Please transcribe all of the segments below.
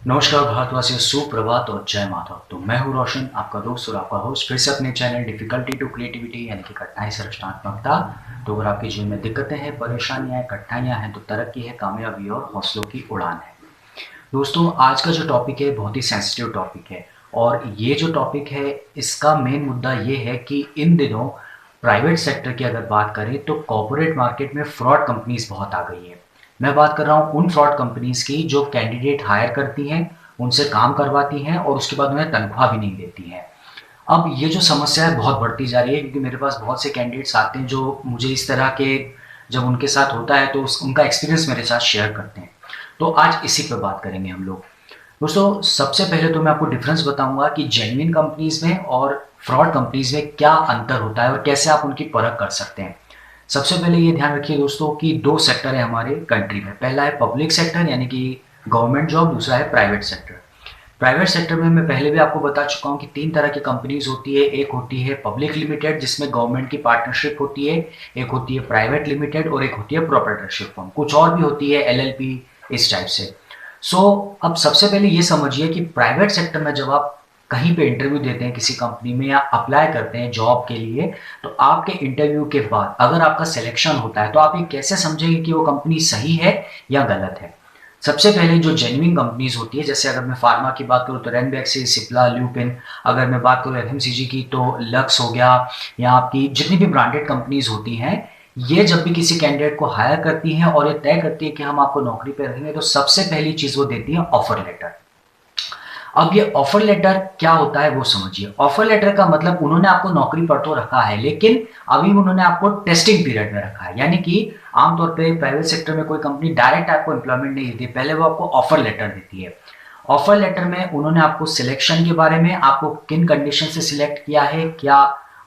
नमस्कार भारतवासियों, सुप्रभात और जय माधव। तो मैं हूं रोशन, आपका दोस्त और आपका होस्ट, फिर से अपने चैनल डिफिकल्टी टू क्रिएटिविटी यानी कि कठिनाई से रचनात्मकता। तो अगर आपके जीवन में दिक्कतें हैं, परेशानियां हैं, कठिनाइयां हैं, तो तरक्की है, कामयाबी और हौसलों की उड़ान है। दोस्तों, आज का जो टॉपिक है बहुत ही सेंसिटिव टॉपिक है। और ये जो टॉपिक है, इसका मेन मुद्दा ये है कि इन दिनों प्राइवेट सेक्टर की अगर बात करें तो कॉर्पोरेट मार्केट में फ्रॉड कंपनीज बहुत आ गई है। मैं बात कर रहा हूँ उन फ्रॉड कंपनीज की जो कैंडिडेट हायर करती हैं, उनसे काम करवाती हैं और उसके बाद उन्हें तनख्वाह भी नहीं देती हैं। अब ये जो समस्या है बहुत बढ़ती जा रही है, क्योंकि मेरे पास बहुत से कैंडिडेट्स आते हैं जो मुझे इस तरह के, जब उनके साथ होता है तो उनका एक्सपीरियंस मेरे साथ शेयर करते हैं। तो आज इसी पे बात करेंगे हम लोग। दोस्तों, सबसे पहले तो मैं आपको डिफरेंस बताऊंगा कि जेन्युइन कंपनीज में और फ्रॉड कंपनीज में क्या अंतर होता है और कैसे आप उनकी परख कर सकते हैं। सबसे पहले ये ध्यान रखिए दोस्तों कि दो सेक्टर है हमारे कंट्री में। पहला है पब्लिक सेक्टर यानी कि गवर्नमेंट जॉब, दूसरा है प्राइवेट सेक्टर। प्राइवेट सेक्टर में मैं पहले भी आपको बता चुका हूँ कि तीन तरह की कंपनीज होती है। एक होती है पब्लिक लिमिटेड जिसमें गवर्नमेंट की पार्टनरशिप होती है, एक होती है प्राइवेट लिमिटेड और एक होती है प्रोप्राइटरशिप फॉर्म, कुछ और भी होती है एलएलपी, इस टाइप से। अब सबसे पहले ये समझिए कि प्राइवेट सेक्टर में जब आप कहीं पे इंटरव्यू देते हैं किसी कंपनी में या अप्लाई करते हैं जॉब के लिए, तो आपके इंटरव्यू के बाद अगर आपका सिलेक्शन होता है तो आप ये कैसे समझेंगे कि वो कंपनी सही है या गलत है। सबसे पहले जो जेन्युइन कंपनीज होती है, जैसे अगर मैं फार्मा की बात करूँ तो रैनबैक्सी, सिप्ला, ल्यूपिन। अगर मैं बात करूँ एफएमसीजी की तो लक्स हो गया, या आपकी जितनी भी ब्रांडेड कंपनीज होती हैं, ये जब भी किसी कैंडिडेट को हायर करती हैं और ये तय करती है कि हम आपको नौकरी पे रखेंगे, तो सबसे पहली चीज वो देती है ऑफर लेटर। अब ये ऑफर लेटर क्या होता है वो समझिए। ऑफर लेटर का मतलब उन्होंने आपको नौकरी पर तो रखा है, लेकिन अभी उन्होंने आपको टेस्टिंग पीरियड में रखा है। यानी कि आमतौर पे प्राइवेट सेक्टर में कोई कंपनी डायरेक्ट आपको एम्प्लॉयमेंट नहीं देती, पहले वो आपको ऑफर लेटर देती है। ऑफर लेटर में उन्होंने आपको सिलेक्शन के बारे में, आपको किन कंडीशन से सिलेक्ट किया है, क्या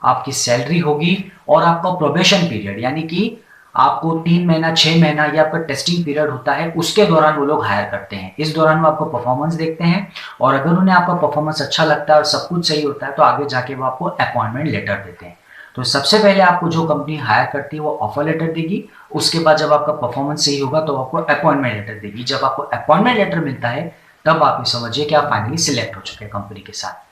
आपकी सैलरी होगी, और आपका प्रोबेशन पीरियड यानी कि आपको 3 महीना, 6 महीना, ये आपका टेस्टिंग पीरियड होता है, उसके दौरान वो लोग हायर करते हैं। इस दौरान वो आपका परफॉर्मेंस देखते हैं, और अगर उन्हें आपका परफॉर्मेंस अच्छा लगता है और सब कुछ सही होता है तो आगे जाके वो आपको अपॉइंटमेंट लेटर देते हैं। तो सबसे पहले आपको जो कंपनी हायर करती है वो ऑफर लेटर देगी। उसके बाद जब आपका परफॉर्मेंस सही होगा तो आपको अपॉइंटमेंट लेटर देगी। जब आपको अपॉइंटमेंट लेटर मिलता है तब आप ये समझिए कि आप फाइनली सिलेक्ट हो चुके हैं कंपनी के साथ।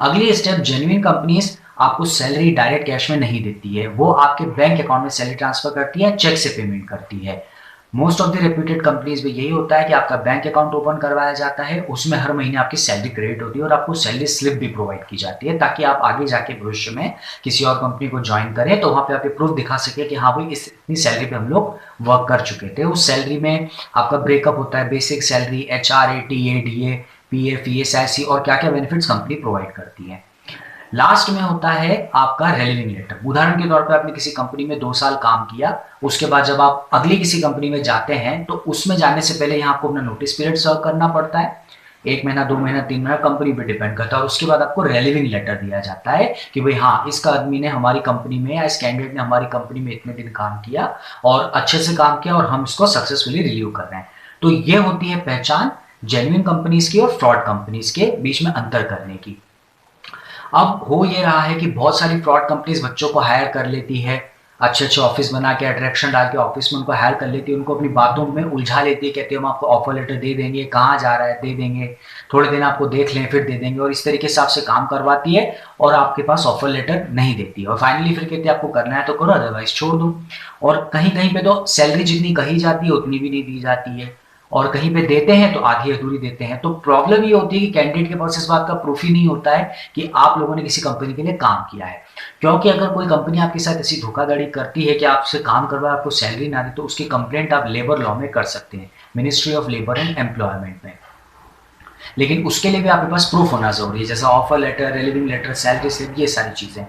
अगली स्टेप, जेन्युइन कंपनीज आपको सैलरी डायरेक्ट कैश में नहीं देती है, वो आपके बैंक अकाउंट में सैलरी ट्रांसफर करती है, चेक से पेमेंट करती है। Most of the reputed companies में यही होता है कि आपका बैंक अकाउंट ओपन करवाया जाता है, उसमें हर महीने आपकी सैलरी क्रेडिट होती है और आपको सैलरी स्लिप भी प्रोवाइड की जाती है, ताकि आप आगे जाके भविष्य में किसी और कंपनी को ज्वाइन करें तो वहां पे आप प्रूफ दिखा सके कि हाँ भाई, इतनी सैलरी पे हम लोग वर्क कर चुके थे। उस सैलरी में आपका ब्रेकअप होता है, basic salary, HRA, TA, DA, PF, ESIC और क्या क्या बेनिफिट्स कंपनी प्रोवाइड करती है। लास्ट में होता है आपका रेलिविंग लेटर। उदाहरण के तौर पर आपने किसी कंपनी में 2 साल काम किया, उसके बाद जब आप अगली किसी कंपनी में जाते हैं तो उसमें जाने से पहले यहाँ आपको अपना नोटिस पीरियड सर्व करना पड़ता है। 1 महीना, 2 महीना, 3 महीना, कंपनी पे डिपेंड करता है। और उसके बाद आपको रेलिविंग लेटर दिया जाता है कि भाई हाँ, इस आदमी ने हमारी कंपनी में या इस कैंडिडेट ने हमारी कंपनी में इतने दिन काम किया और अच्छे से काम किया और हम इसको सक्सेसफुली रिलीव कर रहे हैं। तो ये होती है पहचान जेन्युइन कंपनीज की और फ्रॉड कंपनीज के बीच में अंतर करने की। अब हो ये रहा है कि बहुत सारी फ्रॉड कंपनीज बच्चों को हायर कर लेती है, अच्छे अच्छे ऑफिस बना के, अट्रैक्शन डाल के ऑफिस में उनको हायर कर लेती है, उनको अपनी बातों में उलझा लेती है, कहते हैं हम आपको ऑफर लेटर दे देंगे, कहाँ जा रहा है, दे देंगे, थोड़े दिन आपको देख लें फिर दे देंगे, और इस तरीके से आपसे काम करवाती है और आपके पास ऑफर लेटर नहीं देती है। और फाइनली फिर कहते हैं आपको करना है तो करो, अदरवाइज छोड़ दो। और कहीं कहीं पे तो सैलरी जितनी कही जाती है उतनी भी नहीं दी जाती है, और कहीं पे देते हैं तो आधी अधूरी देते हैं। तो प्रॉब्लम ये होती है कि कैंडिडेट के पास इस बात का प्रूफ ही नहीं होता है कि आप लोगों ने किसी कंपनी के लिए काम किया है। क्योंकि अगर कोई कंपनी आपके साथ ऐसी धोखाधड़ी करती है कि आपसे काम करवाए, आपको सैलरी ना दे, तो उसकी कंप्लेंट आप लेबर लॉ में कर सकते हैं, ministry of labour and employment में। लेकिन उसके लिए भी आपके पास प्रूफ होना जरूरी है, जैसा offer letter, relieving letter, salary slip, ये सारी चीजें।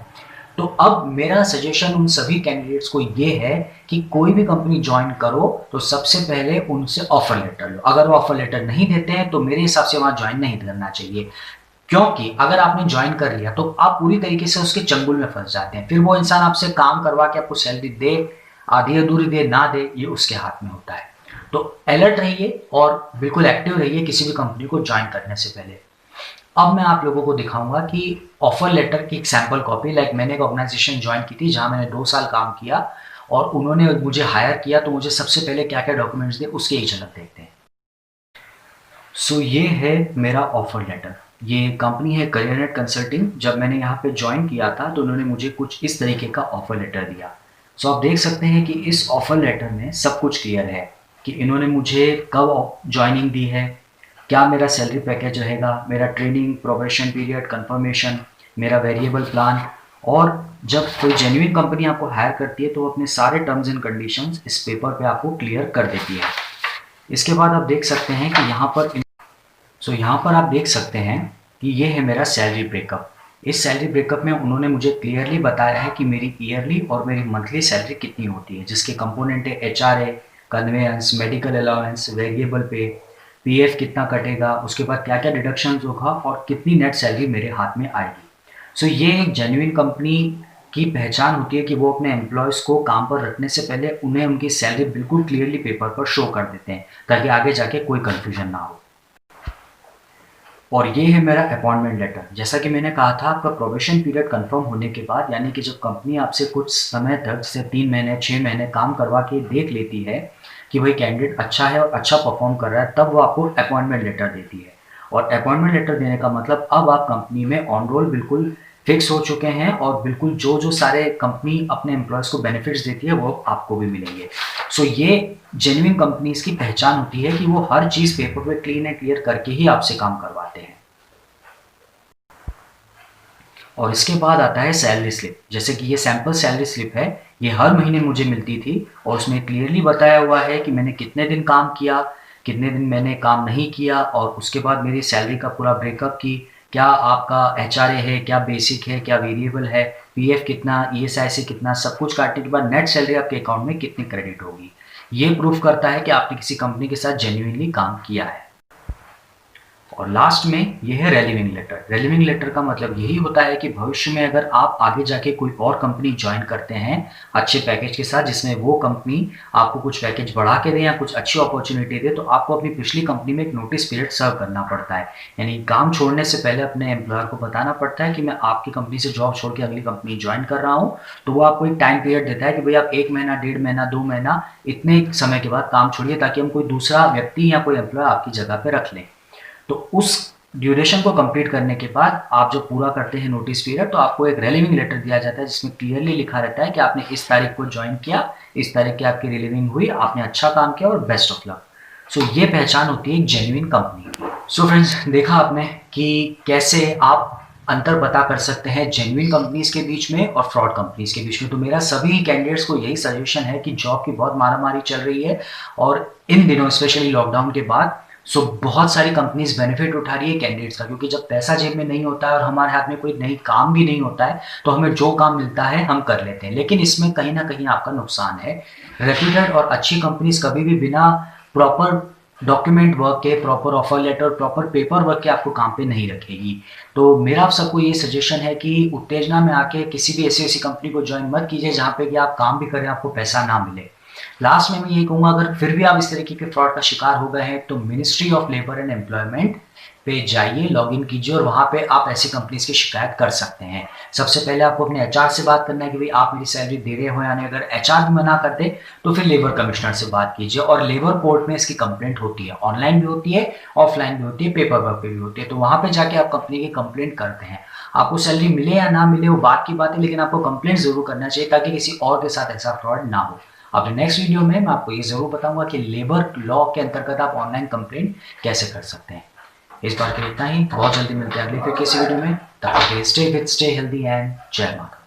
तो अब मेरा सजेशन उन सभी कैंडिडेट्स को ये है कि कोई भी कंपनी ज्वाइन करो तो सबसे पहले उनसे ऑफर लेटर लो। अगर वो ऑफर लेटर नहीं देते हैं तो मेरे हिसाब से वहां ज्वाइन नहीं करना चाहिए, क्योंकि अगर आपने ज्वाइन कर लिया तो आप पूरी तरीके से उसके चंगुल में फंस जाते हैं। फिर वो इंसान आपसे काम करवा के आपको सैलरी दे, आधी अधूरी दे, ना दे, ये उसके हाथ में होता है। तो अलर्ट रहिए और बिल्कुल एक्टिव रहिए किसी भी कंपनी को ज्वाइन करने से पहले। अब मैं आप लोगों को दिखाऊंगा कि ऑफर लेटर की एक सैंपल कॉपी, लाइक मैंने एक ऑर्गेनाइजेशन ज्वाइन की थी जहां मैंने 2 साल काम किया और उन्होंने मुझे हायर किया, तो मुझे सबसे पहले क्या क्या डॉक्यूमेंट्स दिए उसकी एक झलक देखते हैं। सो ये है मेरा ऑफर लेटर। ये कंपनी है करियर कंसल्टिंग। जब मैंने यहाँ पे ज्वाइन किया था तो उन्होंने मुझे कुछ इस तरीके का ऑफर लेटर दिया। सो आप देख सकते हैं कि इस ऑफर लेटर में सब कुछ क्लियर है कि इन्होंने मुझे कब ज्वाइनिंग दी है, क्या मेरा सैलरी पैकेज रहेगा, मेरा ट्रेनिंग, प्रोबेशन पीरियड, कंफर्मेशन, मेरा वेरिएबल प्लान। और जब कोई जेन्युइन कंपनी आपको हायर करती है तो वो अपने सारे टर्म्स एंड कंडीशंस इस पेपर पे आपको क्लियर कर देती है। इसके बाद आप देख सकते हैं कि यहाँ पर आप देख सकते हैं कि ये है मेरा सैलरी ब्रेकअप। इस सैलरी ब्रेकअप में उन्होंने मुझे क्लियरली बताया है कि मेरी ईयरली और मेरी मंथली सैलरी कितनी होती है, जिसके कंपोनेंट है HRA, conveyance, medical allowance, variable pay, PF कितना कटेगा, उसके बाद क्या क्या डिडक्शन होगा और कितनी नेट सैलरी मेरे हाथ में आएगी। सो ये एक जेन्युइन कंपनी की पहचान होती है कि वो अपने एम्प्लॉयज़ को काम पर रखने से पहले उन्हें उनकी सैलरी बिल्कुल क्लियरली पेपर पर शो कर देते हैं, ताकि आगे जाके कोई कन्फ्यूजन ना हो। और ये है मेरा अपॉइंटमेंट लेटर। जैसा कि मैंने कहा था, आपका प्रोबेशन पीरियड कंफर्म होने के बाद, यानी कि जब कंपनी आपसे कुछ समय तक, जैसे 3 महीने 6 महीने काम करवा के देख लेती है कि भाई कैंडिडेट अच्छा है और अच्छा परफॉर्म कर रहा है, तब वो आपको अपॉइंटमेंट लेटर देती है। और अपॉइंटमेंट लेटर देने का मतलब अब आप कंपनी में ऑन रोल बिल्कुल फिक्स हो चुके हैं और बिल्कुल जो जो सारे कंपनी अपने एम्प्लॉयज़ को बेनिफिट्स देती है वो आपको भी मिलेंगे। सो ये जेन्युइन कंपनीज की पहचान होती है कि वो हर चीज़ पेपर पे क्लीन एंड क्लियर करके ही आपसे काम करवाते हैं। और इसके बाद आता है सैलरी स्लिप। जैसे कि ये सैम्पल सैलरी स्लिप है, ये हर महीने मुझे मिलती थी और उसमें क्लियरली बताया हुआ है कि मैंने कितने दिन काम किया, कितने दिन मैंने काम नहीं किया, और उसके बाद मेरी सैलरी का पूरा ब्रेकअप की क्या आपका एचआरए है, क्या बेसिक है, क्या वेरिएबल है, पीएफ कितना, ईएसआई से कितना, सब कुछ काटने के बाद नेट सैलरी आपके अकाउंट में कितनी क्रेडिट होगी। ये प्रूफ करता है कि आपने किसी कंपनी के साथ जेन्युइनली काम किया है। और लास्ट में ये है रेलिविंग लेटर। रेलिविंग लेटर का मतलब यही होता है कि भविष्य में अगर आप आगे जाके कोई और कंपनी ज्वाइन करते हैं अच्छे पैकेज के साथ, जिसमें वो कंपनी आपको कुछ पैकेज बढ़ा के दे या कुछ अच्छी अपॉर्चुनिटी दे, तो आपको अपनी पिछली कंपनी में एक नोटिस पीरियड सर्व करना पड़ता है। यानी काम छोड़ने से पहले अपने एम्प्लॉयर को बताना पड़ता है कि मैं आपकी कंपनी से जॉब छोड़ के अगली कंपनी ज्वाइन कर रहा हूँ। तो वो आपको एक टाइम पीरियड देता है कि भाई आप 1 महीना, 1.5 महीना, 2 महीना इतने समय के बाद काम छोड़िए, ताकि हम कोई दूसरा व्यक्ति या कोई एम्प्लॉय आपकी जगह पे रख लें। तो उस ड्यूरेशन को कंप्लीट करने के बाद आप जब पूरा करते हैं नोटिस पीरियड, तो आपको एक रिलीविंग लेटर दिया जाता है जिसमें क्लियरली लिखा रहता है कि आपने इस तारीख को ज्वाइन किया, इस तारीख की आपकी रिलीविंग हुई, आपने अच्छा काम किया और बेस्ट ऑफ लक। सो ये पहचान होती है एक जेन्युइन कंपनी की। सो फ्रेंड्स, देखा आपने कि कैसे आप अंतर पता कर सकते हैं जेन्युइन कंपनीज के बीच में और फ्रॉड कंपनीज के बीच में। तो मेरा सभी कैंडिडेट्स को यही सजेशन है कि जॉब की बहुत मारामारी चल रही है और इन दिनों स्पेशली लॉकडाउन के बाद बहुत सारी कंपनीज बेनिफिट उठा रही है कैंडिडेट्स का, क्योंकि जब पैसा जेब में नहीं होता है और हमारे हाथ में कोई नई काम भी नहीं होता है तो हमें जो काम मिलता है हम कर लेते हैं। लेकिन इसमें कहीं ना कहीं आपका नुकसान है। रेप्यूटेड और अच्छी कंपनीज कभी भी बिना प्रॉपर डॉक्यूमेंट वर्क के, proper offer letter, proper paper work के आपको काम पे नहीं रखेगी। तो मेरा आप सबको ये सजेशन है कि उत्तेजना में आके किसी भी ऐसी कंपनी को ज्वाइन मत कीजिए जहाँ पे कि आप काम भी करें, आपको पैसा ना मिले। लास्ट में मैं यही कहूँगा, अगर फिर भी आप इस तरीके के फ्रॉड का शिकार हो गए हैं तो ministry of labour and employment पे जाइए, लॉगिन कीजिए और वहाँ पे आप ऐसी कंपनीज की शिकायत कर सकते हैं। सबसे पहले आपको अपने एचआर से बात करना है कि भाई आप मेरी सैलरी दे रहे हो या नहीं। अगर एचआर भी मना कर दे तो फिर लेबर कमिश्नर से बात कीजिए, और लेबर कोर्ट में इसकी कंप्लेंट होती है, ऑनलाइन भी होती है, ऑफलाइन भी होती है, पेपर वर्क पे भी होती है। तो वहाँ पे जाके आप कंपनी की कंप्लेंट करते हैं। आपको सैलरी मिले या ना मिले वो बात की बात है, लेकिन आपको कंप्लेंट जरूर करना चाहिए ताकि किसी और के साथ ऐसा फ्रॉड ना हो। अपने नेक्स्ट वीडियो में मैं आपको ये जरूर बताऊंगा कि लेबर लॉ के अंतर्गत आप ऑनलाइन कंप्लेंट कैसे कर सकते हैं। इस बार के लिए इतना ही। बहुत जल्दी मिलते हैं अगले फिर किसी वीडियो में। तब तक के लिए stay fit, stay healthy and जय माता।